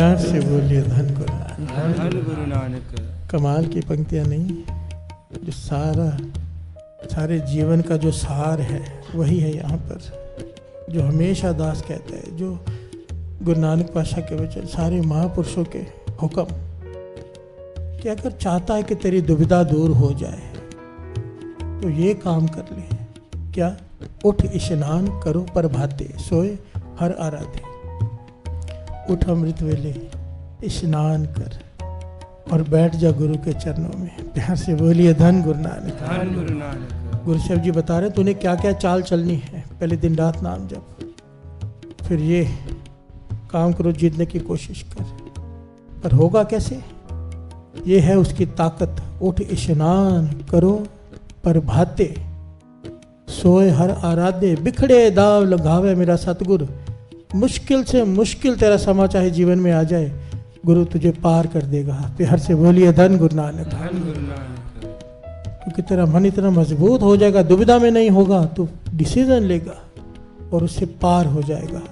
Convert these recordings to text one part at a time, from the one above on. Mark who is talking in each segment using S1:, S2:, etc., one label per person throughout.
S1: प्यार से बोलिए धन गुरु नानक।
S2: धन गुरु नानक।
S1: कमाल की पंक्तियां नहीं, जो सारे जीवन का जो सार है वही है यहाँ पर, जो हमेशा दास कहता है, जो गुरु नानक पातशाह के वचन, सारे महापुरुषों के हुक्म कि अगर चाहता है कि तेरी दुविधा दूर हो जाए तो ये काम कर ले। क्या? उठ स्नान करो प्रभाते, सोए हर आराधे। उठ अमृत वेले स्नान कर और बैठ जा गुरु के चरणों में। प्यार से बोलिए धन गुरु नानक।
S2: धन गुरु नानक।
S1: गुरु साहब जी बता रहे तूने क्या क्या चाल चलनी है। पहले दिन रात नाम जप, फिर ये काम करो, जीतने की कोशिश कर। पर होगा कैसे? ये है उसकी ताकत। उठ स्नान करो प्रभाते, सोए हर आराध्य। बिखड़े दाव लगावे मेरा सतगुरु। मुश्किल से मुश्किल तेरा समा चाहे जीवन में आ जाए, गुरु तुझे पार कर देगा। प्यार से बोलिए धन गुरु नानक।
S2: धन गुरु नानक।
S1: क्योंकि तेरा मन इतना मजबूत हो जाएगा, दुविधा में नहीं होगा, तो डिसीजन लेगा और उससे पार हो जाएगा।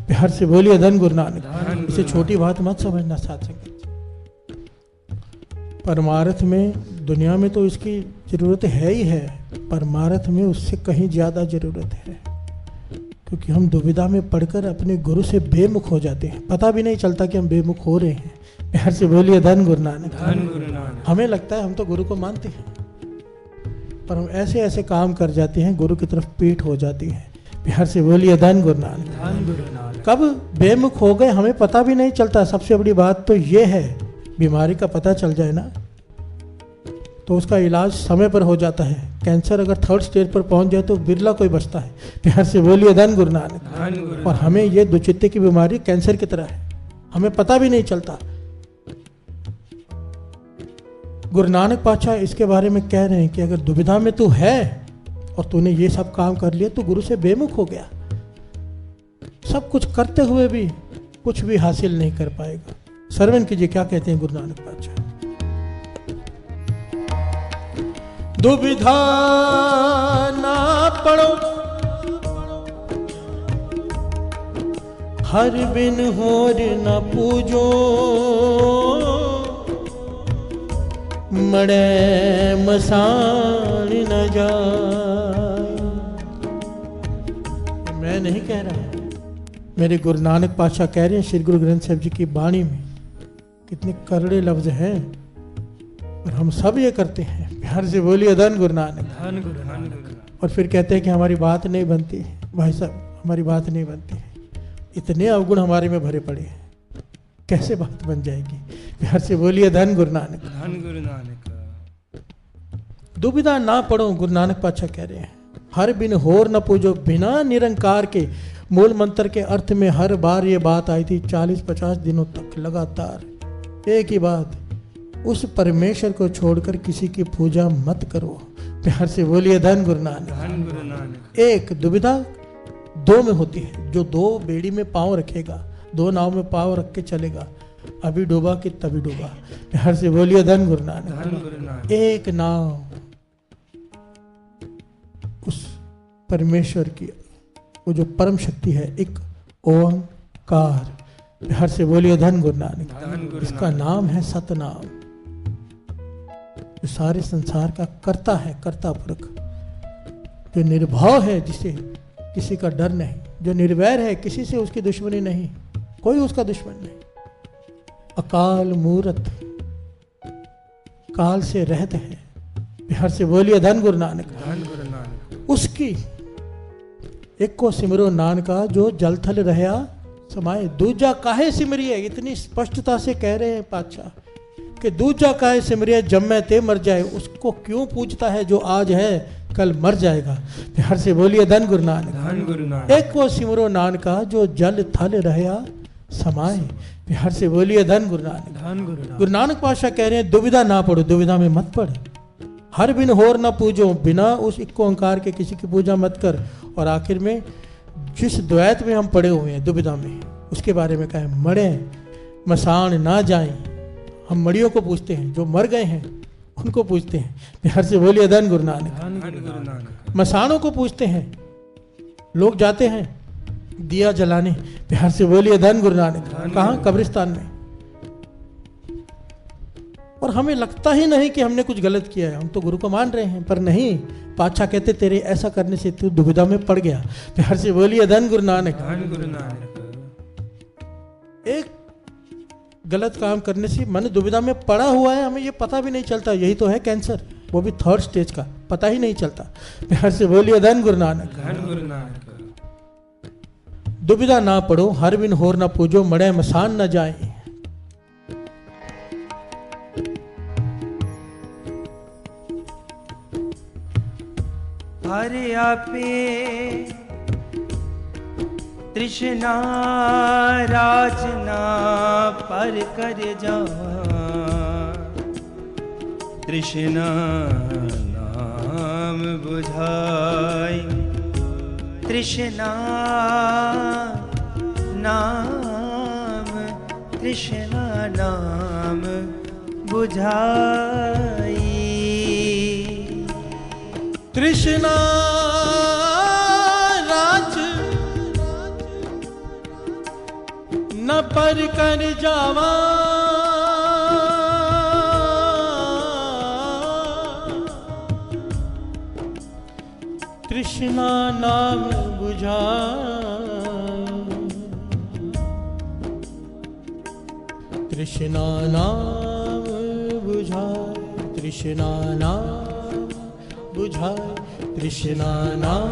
S1: प्यार से बोलिए धन गुरु नानक। इसे छोटी बात मत समझना साथ संगत। परमार्थ में, दुनिया में तो इसकी जरूरत है ही है, परमार्थ में उससे कहीं ज्यादा जरूरत है। क्योंकि हम दुविधा में पढ़कर अपने गुरु से बेमुख हो जाते हैं, पता भी नहीं चलता कि हम बेमुख हो रहे हैं। प्यार से बोलिए धन गुरु नानक।
S2: धन गुरु नानक।
S1: हमें लगता है हम तो गुरु को मानते हैं, पर हम ऐसे ऐसे काम कर जाते हैं, गुरु की तरफ पीठ हो जाती है। प्यार से बोलिए धन गुरु नानक।
S2: धन गुरु नानक।
S1: कब बेमुख हो गए हमें पता भी नहीं चलता। सबसे बड़ी बात तो ये है, बीमारी का पता चल जाए ना तो उसका इलाज समय पर हो जाता है। कैंसर अगर 3rd स्टेज पर पहुंच जाए तो बिरला कोई बचता है। प्यार से बोलिए धन गुरु नानक।
S2: धन गुरु नानक।
S1: और हमें ये दुचित्ते की बीमारी कैंसर की तरह है, हमें पता भी नहीं चलता। गुरु नानक पातशाह इसके बारे में कह रहे हैं कि अगर दुविधा में तू है और तूने ये सब काम कर लिया तो गुरु से बेमुख हो गया। सब कुछ करते हुए भी कुछ भी हासिल नहीं कर पाएगा। श्रवण कीजिए क्या कहते हैं गुरु नानक पातशाह। दुविधा ना पड़ो हर बिन होर न पूजो, मड़े मसान न जाए। मैं नहीं कह रहा, मेरे गुरु नानक पातशाह कह रहे हैं श्री गुरु ग्रंथ साहिब जी की बाणी में। कितने करड़े लफ्ज हैं और हम सब ये करते हैं। प्यार से बोलिए धन गुरु नानक।
S2: धन गुरु नानक।
S1: और फिर कहते हैं कि हमारी बात नहीं बनती है। भाई साहब, हमारी बात नहीं बनती है, इतने अवगुण हमारे में भरे पड़े हैं, कैसे बात बन जाएगी? प्यार से बोलिए धन गुरु नानक।
S2: धन गुरु नानक।
S1: दुविधा ना पड़ो, गुरु नानक पातशाह कह रहे हैं। हर बिन होर न पूजो, बिना निरंकार के। मूल मंत्र के अर्थ में हर बार ये बात आई थी 40-50 दिनों तक लगातार एक ही बात, उस परमेश्वर को छोड़कर किसी की पूजा मत करो। प्यार से बोलिए धन गुरु नानक।
S2: धन गुरु नानक।
S1: एक दुविधा दो में होती है, जो दो बेड़ी में पांव रखेगा, दो नाव में पांव रख के चलेगा, अभी डूबा कि तभी डूबा। प्यार से बोलिए धन गुरु नानक।
S2: धन गुरु नानक।
S1: एक नाव उस परमेश्वर की, वो जो परम शक्ति है, एक ओंकार। प्यार से बोलिए धन गुरु नानक। इसका नाम है सतनाम, जो सारे संसार का कर्ता है, कर्ता पुरख, जो निर्भव है, जिसे किसी का डर नहीं, जो निर्वैर है, किसी से उसकी दुश्मनी नहीं, कोई उसका दुश्मन नहीं। अकाल मूरत, काल से रहत है। प्यार से बोलिए धन गुरु नानक।
S2: धन गुरु नानक।
S1: उसकी एक को सिमरो नानका, जो जल थल रहया समाये। दूजा काहे सिमरिए, इतनी स्पष्टता से कह रहे हैं पातशाह कि दूजा काहे सिमरिए, जब मैं ते मर जाए। उसको क्यों पूछता है जो आज है कल मर जाएगा? प्यार से बोलिए धन गुरु नानक।
S2: धन गुरु नानक।
S1: एक को सिमरो नानका, जो जल थल रहया समाये। प्यार से बोलिए धन गुरु नानक।
S2: धन गुरु नानक।
S1: गुरु नानक पातशाह कह रहे हैं दुविधा ना पड़ो, दुविधा में मत पड़। हर बिन होर न पूजो, बिना उस एक ओंकार के किसी की पूजा मत कर। और आखिर में जिस द्वैत में हम पड़े हुए हैं, दुविधा में, उसके बारे में कहा है, मरे मसान ना जाएं। हम मड़ियों को पूछते हैं, जो मर गए हैं उनको पूछते हैं। प्यार से बोलिए धन गुरु नानक।
S2: धन गुरु नानक।
S1: मसानों को पूछते हैं, लोग जाते हैं दिया जलाने। प्यार से बोलिए धन गुरु नानक। कहाँ? कब्रिस्तान में। और हमें लगता ही नहीं कि हमने कुछ गलत किया है, हम तो गुरु को मान रहे हैं, पर नहीं। पातशाह कहते तेरे ऐसा करने से तू दुविधा में पड़ गया। प्यार से बोलिए धन गुरु नानक।
S2: धन गुरु नानक।
S1: एक गलत काम करने से मन दुविधा में पड़ा हुआ है, हमें ये पता भी नहीं चलता। यही तो है कैंसर, वो भी 3rd स्टेज का, पता ही नहीं चलता। प्यार से बोलिए धन गुरु नानक।
S2: धन गुरु नानक।
S1: दुविधा ना पड़ो, हर बिन होर ना पूजो, मड़े मसान न जाए।
S2: हर आपे तृष्णा राजना पर कर जा, तृष्णा नाम बुझाई, तृष्णा नाम, तृष्णा नाम बुझाई।
S1: तृष्णा राज न पर कर जावा, तृष्णा नाम बुझाई, तृष्णा नाम बुझाई, तृष्णा नाम बुझाई, तृष्णा नाम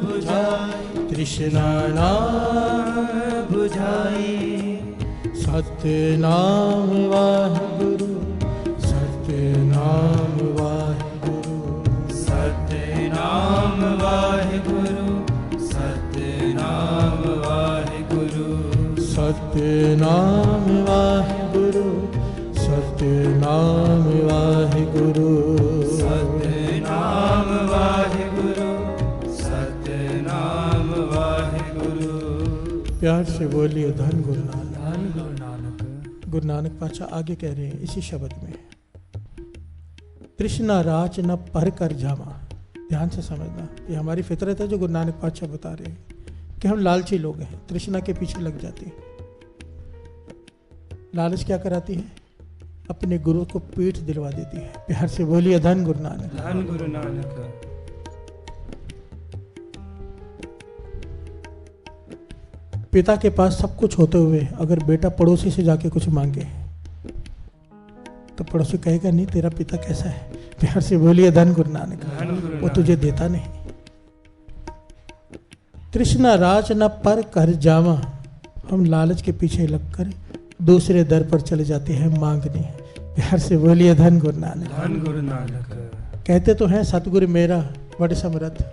S1: बुझाई, तृष्णा नाम बुझाई। सतनाम वाहिगुरु, सतनाम वाहिगुरु,
S2: सतनाम वाहिगुरु, सतनाम वाहिगुरु,
S1: सतनाम वाहिगुरु, सतनाम वाहिगुरु,
S2: सतनाम वाहिगुरु, सतनाम वाहिगुरु।
S1: प्यार से बोलिए धन गुरु नानक।
S2: धन गुरु नानक।
S1: गुरु नानक पातशाह आगे कह रहे हैं इसी शब्द में, तृष्णा राच न पर कर जावा। ध्यान से समझना, ये हमारी फितरत है जो गुरु नानक पातशाह बता रहे हैं कि हम लालची लोग हैं, तृष्णा के पीछे लग जाते हैं। लालच क्या कराती है? अपने गुरु को पीठ दिलवा देती है। प्यार से बोलिए धन गुरु नानक।
S2: धन गुरु नानक।
S1: पिता के पास सब कुछ होते हुए अगर बेटा पड़ोसी से जाके कुछ मांगे तो पड़ोसी कहेगा नहीं तेरा पिता कैसा है। प्यार से बोलिए धन गुरु नानक। वो तुझे देता नहीं। तृष्णा राज न पर कर जावा, हम लालच के पीछे लगकर दूसरे दर पर चले जाते हैं मांगने। प्यार से बोलिए धन गुरु नानक।
S2: धन गुरु नानक।
S1: कहते तो हैं सतगुरु मेरा बड़े समर्थ,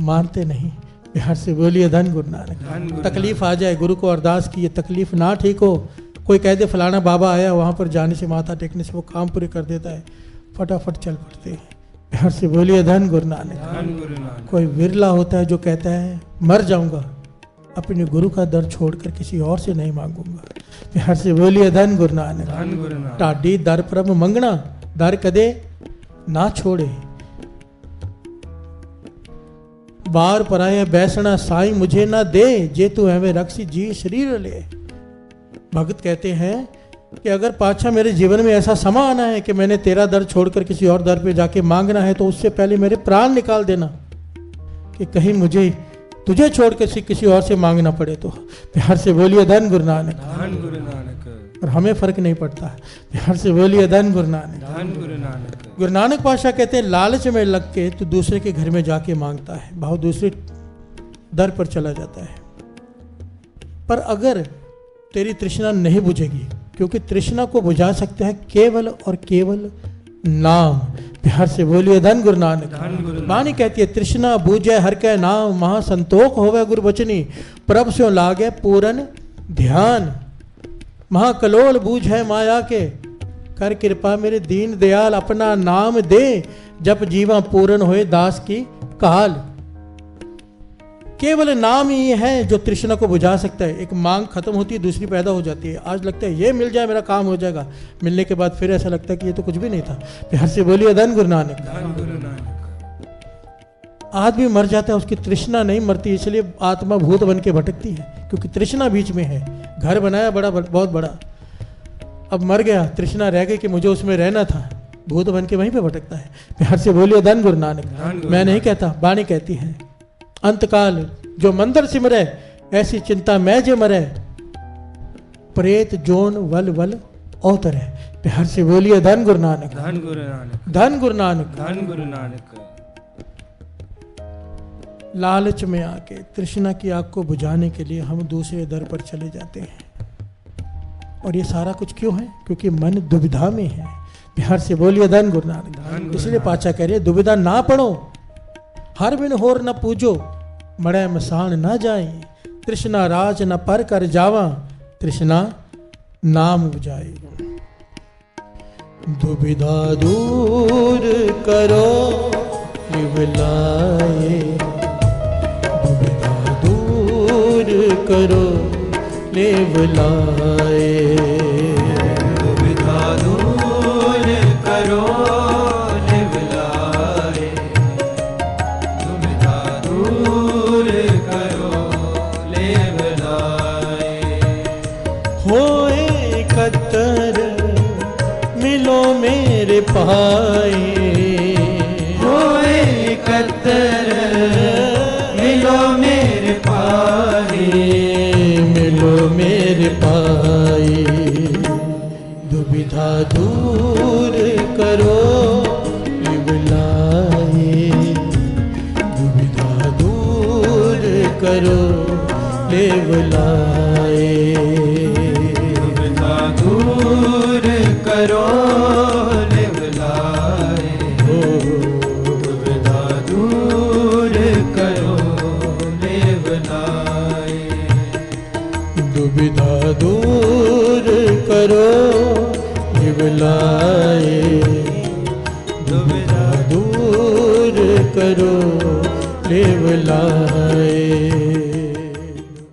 S1: मानते नहीं। प्यार से बोलिए धन गुरु नानक। तकलीफ आ जाए, गुरु को अरदास की, ये तकलीफ ना ठीक हो, कोई कह दे फलाना बाबा आया, वहां पर जाने से माथा टेकने से वो काम पूरे कर देता है, फटाफट चल पड़ते हैं। प्यार से बोलिए धन गुरु नानक। कोई विरला होता है जो कहता है मर जाऊंगा, अपने गुरु का दर छोड़कर किसी और से नहीं मांगूंगा। प्यार से बोलिए धन गुरु नानक। टाडी दर प्रभ मंगना, दर कदे ना छोड़े, बार पराया बैसना साई मुझे ना दे, जे तू हमें रक्षी जी शरीर ले। भगत कहते हैं कि अगर पातशाह मेरे जीवन में ऐसा समा आना है कि मैंने तेरा दर छोड़कर किसी और दर पे जाके मांगना है, तो उससे पहले मेरे प्राण निकाल देना कि कहीं मुझे तुझे छोड़ के किसी और से मांगना पड़े तो। प्यार से बोलिए धन गुरु नानक।
S2: धन गुरु नानक।
S1: और हमें फर्क नहीं पड़ता। प्यार से बोलिए धन गुरु नानक।
S2: धन गुरु नानक।
S1: गुरु नानक पातशाह कहते हैं लालच में लग के तो दूसरे के घर में जाके मांगता है, भाव दूसरे दर पर चला जाता है। पर अगर तेरी तृष्णा नहीं बुझेगी, क्योंकि तृष्णा को बुझा सकते हैं केवल और केवल नाम। प्यार से बोलिए धन गुरु नानक। वाणी कहती है तृष्णा बूझे हर के नाम, महा संतोख होवे गुरु बचनी, प्रभ स्यों लागे पूरन ध्यान। महाकलोल बूझे माया के, कर कृपा मेरे दीन दयाल, अपना नाम दे, जब जीवा पूर्ण होए दास की काल। केवल नाम ही है जो तृष्णा को बुझा सकता है। एक मांग खत्म होती है, दूसरी पैदा हो जाती है। आज लगता है ये मिल जाए मेरा काम हो जाएगा, मिलने के बाद फिर ऐसा लगता है कि ये तो कुछ भी नहीं था। प्यार से बोलिए धन गुरु नानक। आदमी मर जाता है, उसकी तृष्णा नहीं मरती, इसलिए आत्मा भूत बन के भटकती है, क्योंकि तृष्णा बीच में है। घर बनाया बड़ा, बहुत बड़ा, अब मर गया, तृष्णा रह गई कि मुझे उसमें रहना था, भूत बन के वहीं पे भटकता है। प्यार से बोलिए धन गुरु नानक। मैं नहीं कहता, वाणी कहती है। अंतकाल जो मंदिर सिमरे, ऐसी चिंता मैं जे मरे, प्रेत जोन वल वल अवतरे। प्यार से बोलिए धन गुरु नानक।
S2: धन गुरु नानक।
S1: धन गुरु नानक।
S2: धन गुरु नानक।
S1: लालच में आके तृष्णा की आग को बुझाने के लिए हम दूसरे दर पर चले जाते हैं। और ये सारा कुछ क्यों है? क्योंकि मन दुविधा में है। प्यार से बोलिए धन गुरु नानक। इसलिए पाचा कह रहे दुविधा ना पड़ो, हर बिन होर न पूजो, मड़े मसान न जाए, तृष्णा राज न पर कर जावा, तृष्णा नाम बुझाए। दुविधा दूर करो लिवलाए, दुविधा दूर करो लिवलाए,
S2: दुविधा दूर करो लिवलाए, दुविधा दूर करो लिवलाए।
S1: होए कतर मिलो मेरे पाए,
S2: होए कतर मिलो मेरे पाए,
S1: मिलो मेरे पाए। दुविधा दूर करो लिवलाए, दुविधा दूर करो लिवलाए,
S2: दुविधा दूर करो लिवलाए, दुविधा दूर करो लिवलाए,
S1: दुविधा दूर करो लिवलाए, दुविधा दूर करो लिवलाए।